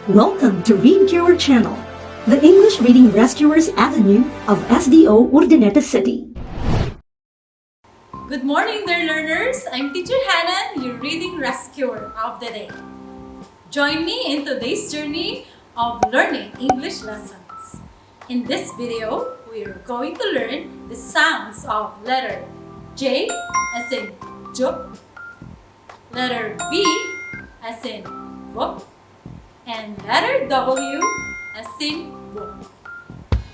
Welcome to Read Your Channel, the English Reading Rescuers Avenue of SDO Urdaneta City. Good morning, dear learners! I'm Teacher Hanan, your reading rescuer of the day. Join me in today's journey of learning English lessons. In this video, we are going to learn the sounds of letter J as in J, letter V as in V, and letter W as in W.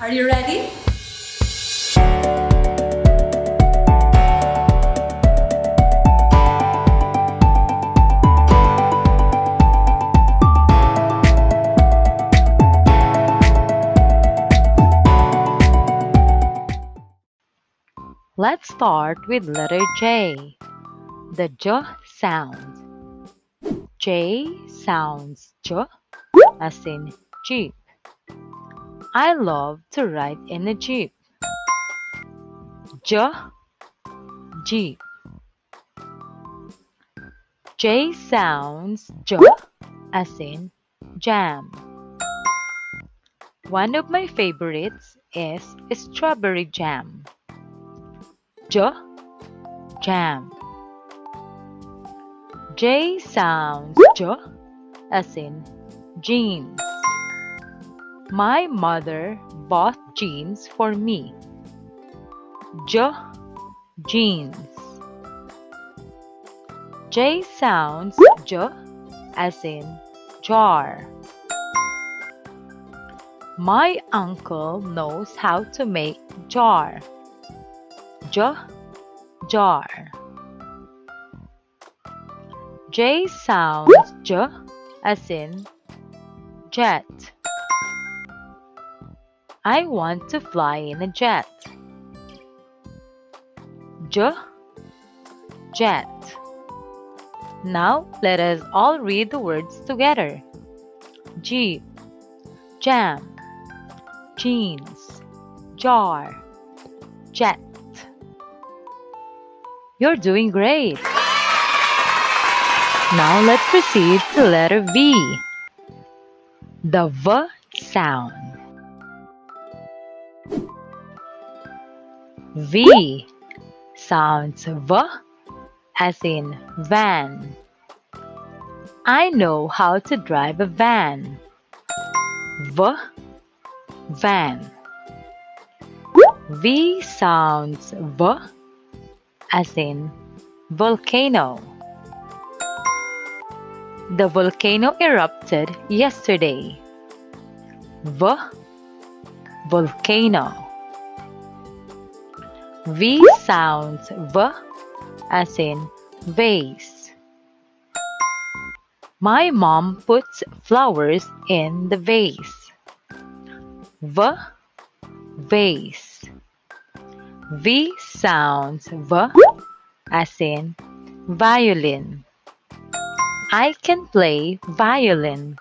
Are you ready? Let's start with letter J, the J sound. J sounds J as in Jeep. I love to ride in a Jeep. J, Jeep. J sounds J as in jam. One of my favorites is strawberry jam. J, jam. J sounds J as in jeans. My mother bought jeans for me. J, jeans. J sounds J as in jar. My uncle knows how to make jar. J, jar. J sounds J as in jet. I want to fly in a jet. J, jet. Now let us all read the words together. Jeep, jam, jeans, jar, jet. You're doing great! Now let's proceed to letter V, the V sound. V sounds V as in van. I know how to drive a van. V, van. V sounds V as in volcano. The volcano erupted yesterday. V, volcano. V sounds V as in vase. My mom puts flowers in the vase. V, vase. V sounds V as in violin. I can play violin.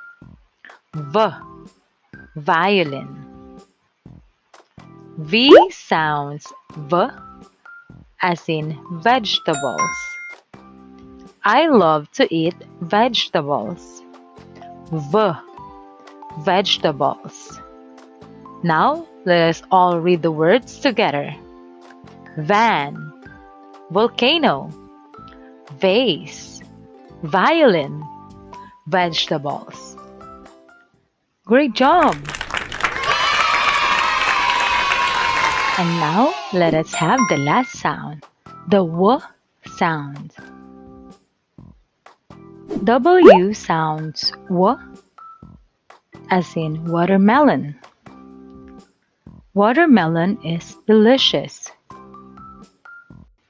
V, violin. V sounds V as in vegetables. I love to eat vegetables. V, vegetables. Now let us all read the words together. Van, volcano, vase, violin, vegetables. Great job! And now let us have the last sound, the W sound. W sounds W as in watermelon. Watermelon is delicious.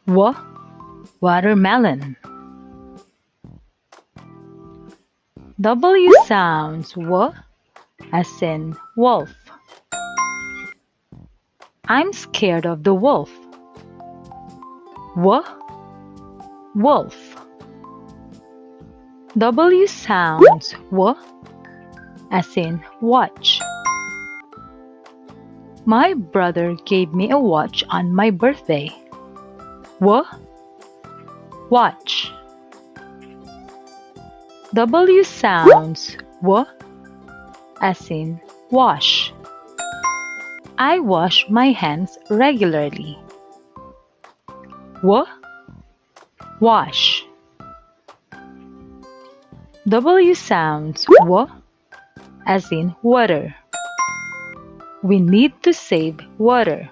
W, watermelon. W sounds W as in wolf. I'm scared of the wolf. W, wolf. W sounds W as in watch. My brother gave me a watch on my birthday. W, watch. W sounds W as in wash. I wash my hands regularly. Wash. W sounds as in water. We need to save water.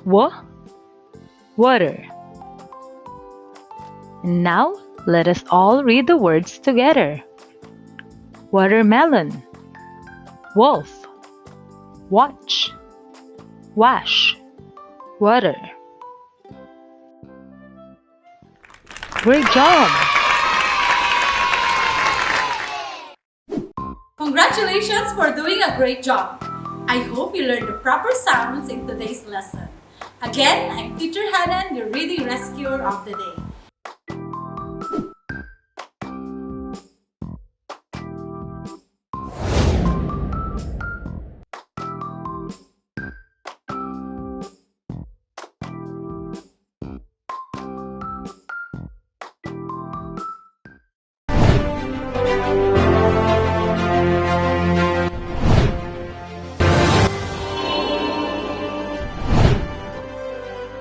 Water. And now let us all read the words together. Watermelon, wolf, watch, wash, water. Great job! Congratulations for doing a great job! I hope you learned the proper sounds in today's lesson. Again, I'm Teacher Hanan, your reading rescuer of the day.